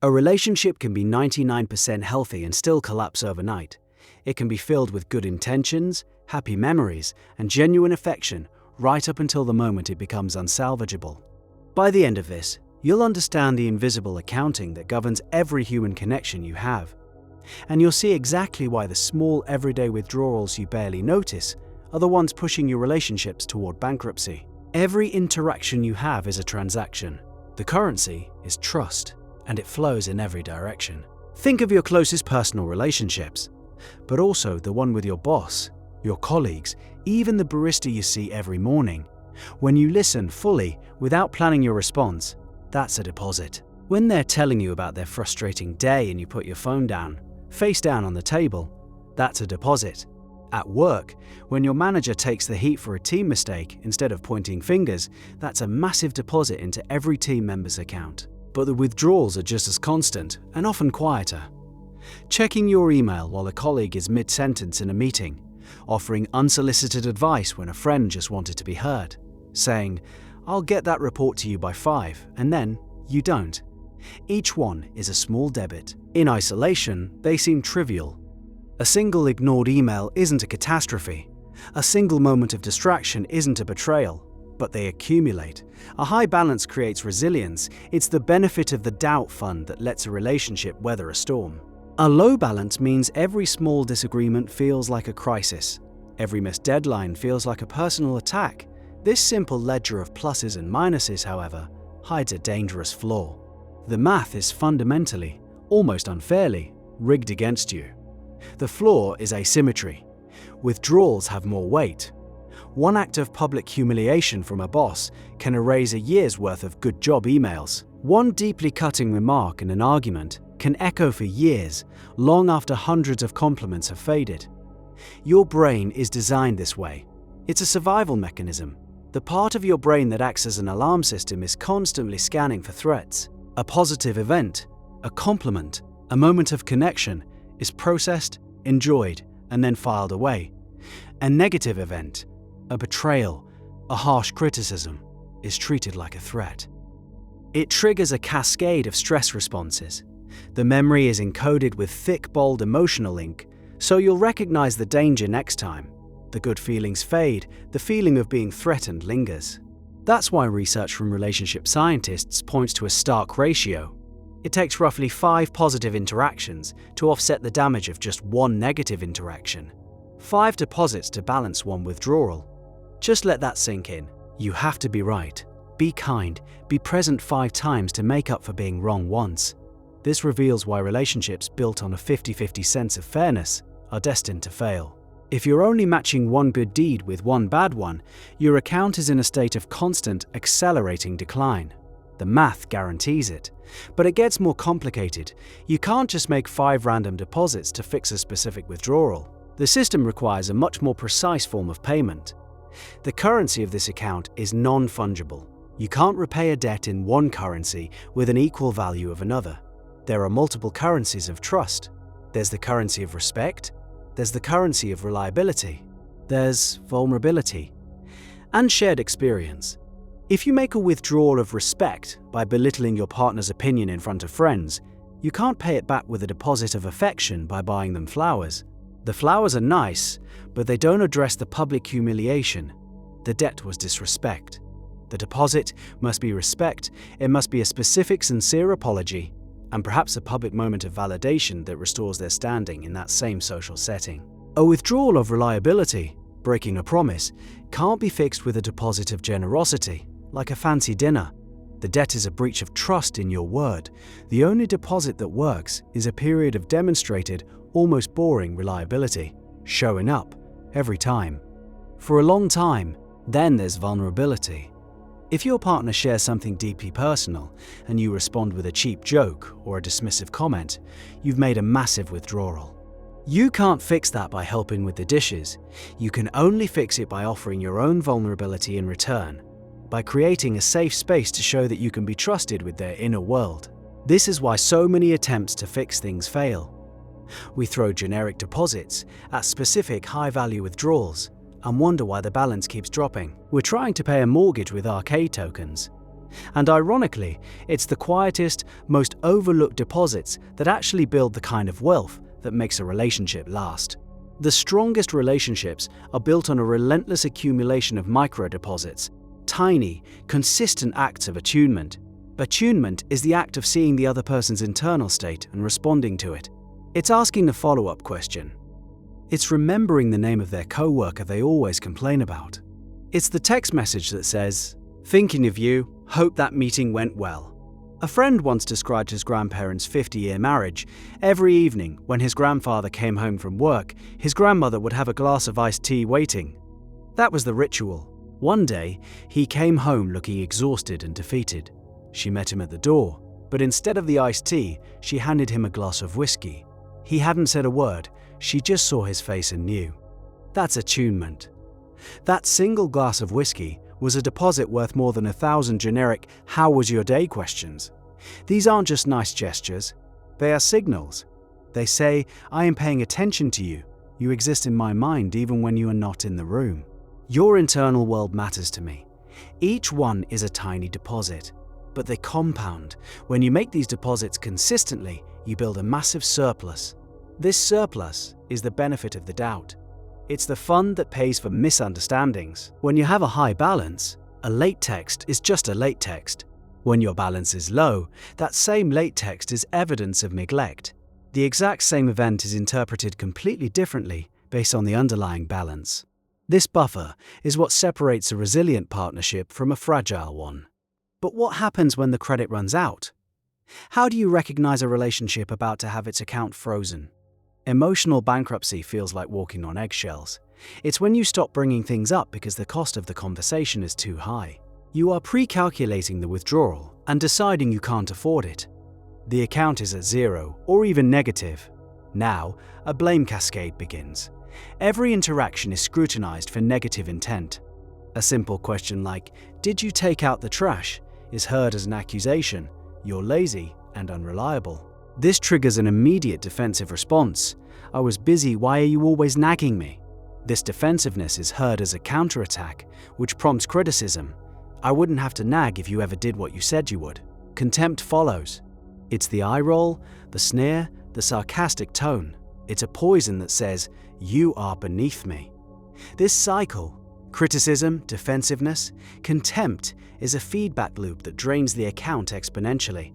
A relationship can be 99% healthy and still collapse overnight. It can be filled with good intentions, happy memories, and genuine affection right up until the moment it becomes unsalvageable. By the end of this, you'll understand the invisible accounting that governs every human connection you have. And you'll see exactly why the small everyday withdrawals you barely notice are the ones pushing your relationships toward bankruptcy. Every interaction you have is a transaction. The currency is trust, and it flows in every direction. Think of your closest personal relationships, but also the one with your boss, your colleagues, even the barista you see every morning. When you listen fully without planning your response, that's a deposit. When they're telling you about their frustrating day and you put your phone down, face down on the table, that's a deposit. At work, when your manager takes the heat for a team mistake instead of pointing fingers, that's a massive deposit into every team member's account. But the withdrawals are just as constant and often quieter. Checking your email while a colleague is mid-sentence in a meeting, offering unsolicited advice when a friend just wanted to be heard, saying, "I'll get that report to you by 5, and then you don't. Each one is a small debit. In isolation, they seem trivial. A single ignored email isn't a catastrophe. A single moment of distraction isn't a betrayal, but they accumulate. A high balance creates resilience. It's the benefit of the doubt fund that lets a relationship weather a storm. A low balance means every small disagreement feels like a crisis. Every missed deadline feels like a personal attack. This simple ledger of pluses and minuses, however, hides a dangerous flaw. The math is fundamentally, almost unfairly, rigged against you. The flaw is asymmetry. Withdrawals have more weight. One act of public humiliation from a boss can erase a year's worth of good job emails. One deeply cutting remark in an argument can echo for years, long after hundreds of compliments have faded. Your brain is designed this way. It's a survival mechanism. The part of your brain that acts as an alarm system is constantly scanning for threats. A positive event, a compliment, a moment of connection is processed, enjoyed, and then filed away. A negative event, a betrayal, a harsh criticism, is treated like a threat. It triggers a cascade of stress responses. The memory is encoded with thick, bold emotional ink, so you'll recognize the danger next time. The good feelings fade, the feeling of being threatened lingers. That's why research from relationship scientists points to a stark ratio. It takes roughly 5 positive interactions to offset the damage of just 1 negative interaction. 5 deposits to balance 1 withdrawal. Just let that sink in. You have to be right, be kind, be present 5 times to make up for being wrong once. This reveals why relationships built on a 50-50 sense of fairness are destined to fail. If you're only matching 1 good deed with 1 bad one, your account is in a state of constant, accelerating decline. The math guarantees it. But it gets more complicated. You can't just make 5 random deposits to fix a specific withdrawal. The system requires a much more precise form of payment. The currency of this account is non-fungible. You can't repay a debt in one currency with an equal value of another. There are multiple currencies of trust. There's the currency of respect, there's the currency of reliability, there's vulnerability, and shared experience. If you make a withdrawal of respect by belittling your partner's opinion in front of friends, you can't pay it back with a deposit of affection by buying them flowers. The flowers are nice, but they don't address the public humiliation. The debt was disrespect. The deposit must be respect, it must be a specific, sincere apology, and perhaps a public moment of validation that restores their standing in that same social setting. A withdrawal of reliability, breaking a promise, can't be fixed with a deposit of generosity, like a fancy dinner. The debt is a breach of trust in your word. The only deposit that works is a period of demonstrated, almost boring reliability, showing up every time. For a long time, then there's vulnerability. If your partner shares something deeply personal and you respond with a cheap joke or a dismissive comment, you've made a massive withdrawal. You can't fix that by helping with the dishes. You can only fix it by offering your own vulnerability in return, by creating a safe space to show that you can be trusted with their inner world. This is why so many attempts to fix things fail. We throw generic deposits at specific high-value withdrawals and wonder why the balance keeps dropping. We're trying to pay a mortgage with arcade tokens. And ironically, it's the quietest, most overlooked deposits that actually build the kind of wealth that makes a relationship last. The strongest relationships are built on a relentless accumulation of micro-deposits, tiny, consistent acts of attunement. Attunement is the act of seeing the other person's internal state and responding to it. It's asking the follow-up question. It's remembering the name of their coworker they always complain about. It's the text message that says, "Thinking of you, hope that meeting went well." A friend once described his grandparents' 50-year marriage. Every evening, when his grandfather came home from work, his grandmother would have a glass of iced tea waiting. That was the ritual. One day, he came home looking exhausted and defeated. She met him at the door, but instead of the iced tea, she handed him a glass of whiskey. He hadn't said a word, she just saw his face and knew. That's attunement. That single glass of whiskey was a deposit worth more than 1,000 generic "how was your day" questions. These aren't just nice gestures, they are signals. They say, "I am paying attention to you. You exist in my mind even when you are not in the room. Your internal world matters to me." Each one is a tiny deposit, but they compound. When you make these deposits consistently, you build a massive surplus. This surplus is the benefit of the doubt. It's the fund that pays for misunderstandings. When you have a high balance, a late text is just a late text. When your balance is low, that same late text is evidence of neglect. The exact same event is interpreted completely differently based on the underlying balance. This buffer is what separates a resilient partnership from a fragile one. But what happens when the credit runs out? How do you recognize a relationship about to have its account frozen? Emotional bankruptcy feels like walking on eggshells. It's when you stop bringing things up because the cost of the conversation is too high. You are pre-calculating the withdrawal and deciding you can't afford it. The account is at zero or even negative. Now, a blame cascade begins. Every interaction is scrutinized for negative intent. A simple question like, "Did you take out the trash?" is heard as an accusation. You're lazy and unreliable. This triggers an immediate defensive response. "I was busy, why are you always nagging me?" This defensiveness is heard as a counterattack, which prompts criticism. "I wouldn't have to nag if you ever did what you said you would." Contempt follows. It's the eye roll, the sneer, the sarcastic tone. It's a poison that says, "You are beneath me." This cycle, criticism, defensiveness, contempt, is a feedback loop that drains the account exponentially.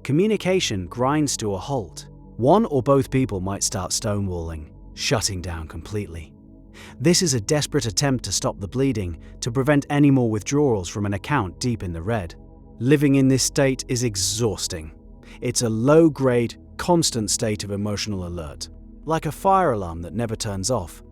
Communication grinds to a halt. One or both people might start stonewalling, shutting down completely. This is a desperate attempt to stop the bleeding, to prevent any more withdrawals from an account deep in the red. Living in this state is exhausting. It's a low-grade, constant state of emotional alert, like a fire alarm that never turns off.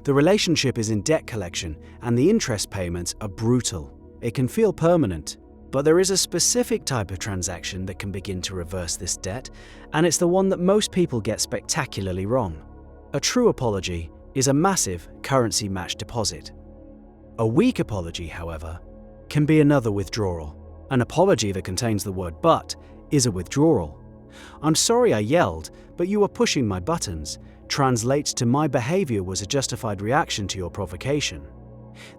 The relationship is in debt collection, and the interest payments are brutal. It can feel permanent, but there is a specific type of transaction that can begin to reverse this debt, and it's the one that most people get spectacularly wrong. A true apology is a massive currency-matched deposit. A weak apology, however, can be another withdrawal. An apology that contains the word "but" is a withdrawal. "I'm sorry I yelled, but you were pushing my buttons," translates to "my behavior was a justified reaction to your provocation."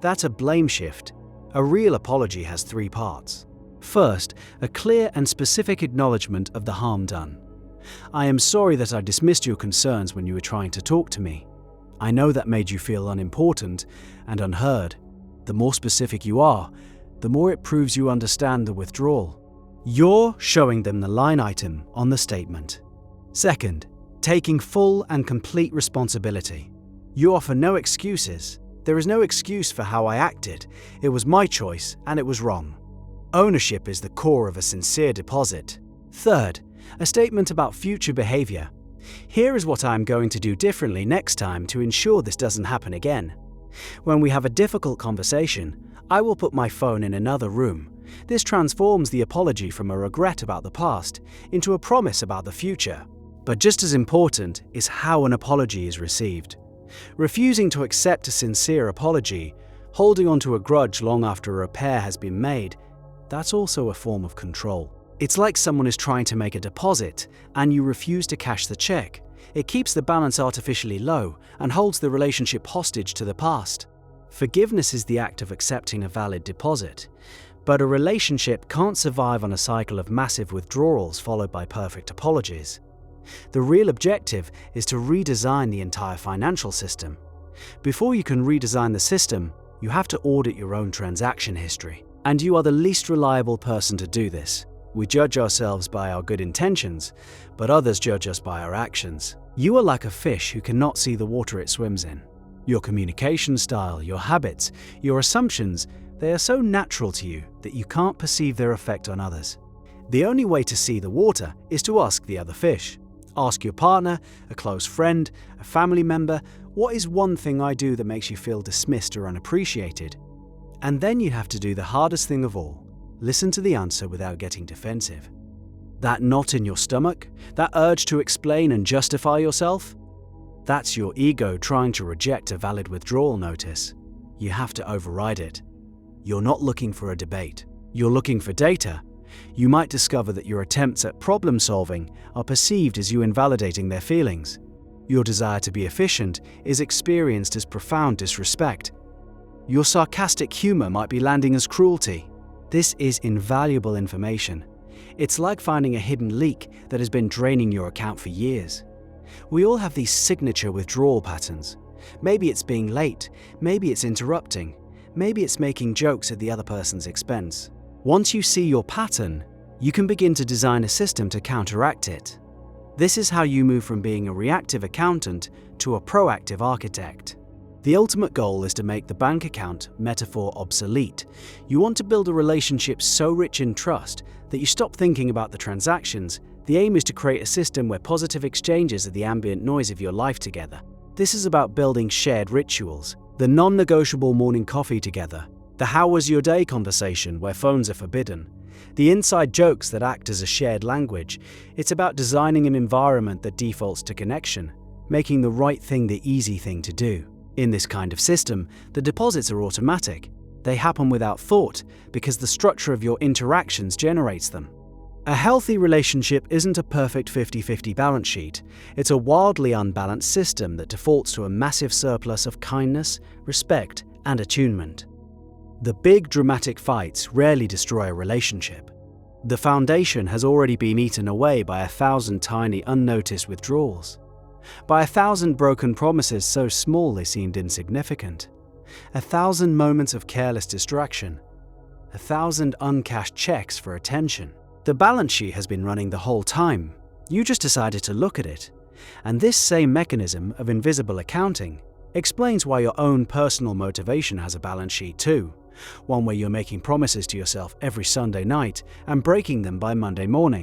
That's a blame shift. A real apology has three parts. First, a clear and specific acknowledgement of the harm done. "I am sorry that I dismissed your concerns when you were trying to talk to me. I know that made you feel unimportant and unheard." The more specific you are, the more it proves you understand the withdrawal. You're showing them the line item on the statement. Second, taking full and complete responsibility. You offer no excuses. "There is no excuse for how I acted. It was my choice and it was wrong." Ownership is the core of a sincere deposit. Third, a statement about future behavior. "Here is what I am going to do differently next time to ensure this doesn't happen again. When we have a difficult conversation, I will put my phone in another room." This transforms the apology from a regret about the past into a promise about the future. But just as important is how an apology is received. Refusing to accept a sincere apology, holding onto a grudge long after a repair has been made, that's also a form of control. It's like someone is trying to make a deposit and you refuse to cash the check. It keeps the balance artificially low and holds the relationship hostage to the past. Forgiveness is the act of accepting a valid deposit, But a relationship can't survive on a cycle of massive withdrawals followed by perfect apologies. The real objective is to redesign the entire financial system. Before you can redesign the system, you have to audit your own transaction history. And you are the least reliable person to do this. We judge ourselves by our good intentions, but others judge us by our actions. You are like a fish who cannot see the water it swims in. Your communication style, your habits, your assumptions, they are so natural to you that you can't perceive their effect on others. The only way to see the water is to ask the other fish. Ask your partner, a close friend, a family member, what is one thing I do that makes you feel dismissed or unappreciated? And then you have to do the hardest thing of all. Listen to the answer without getting defensive. That knot in your stomach, that urge to explain and justify yourself, that's your ego trying to reject a valid withdrawal notice. You have to override it. You're not looking for a debate. You're looking for data. You might discover that your attempts at problem solving are perceived as you invalidating their feelings. Your desire to be efficient is experienced as profound disrespect. Your sarcastic humor might be landing as cruelty. This is invaluable information. It's like finding a hidden leak that has been draining your account for years. We all have these signature withdrawal patterns. Maybe it's being late, maybe it's interrupting, maybe it's making jokes at the other person's expense. Once you see your pattern, you can begin to design a system to counteract it. This is how you move from being a reactive accountant to a proactive architect. The ultimate goal is to make the bank account metaphor obsolete. You want to build a relationship so rich in trust that you stop thinking about the transactions. The aim is to create a system where positive exchanges are the ambient noise of your life together. This is about building shared rituals, the non-negotiable morning coffee together, the "how was your day" conversation where phones are forbidden, the inside jokes that act as a shared language. It's about designing an environment that defaults to connection, making the right thing the easy thing to do. In this kind of system, the deposits are automatic. They happen without thought because the structure of your interactions generates them. A healthy relationship isn't a perfect 50-50 balance sheet. It's a wildly unbalanced system that defaults to a massive surplus of kindness, respect, and attunement. The big dramatic fights rarely destroy a relationship. The foundation has already been eaten away by 1,000 tiny unnoticed withdrawals. By 1,000 broken promises so small they seemed insignificant. 1,000 moments of careless distraction. 1,000 uncashed checks for attention. The balance sheet has been running the whole time. You just decided to look at it. And this same mechanism of invisible accounting explains why your own personal motivation has a balance sheet too. One where you're making promises to yourself every Sunday night and breaking them by Monday morning.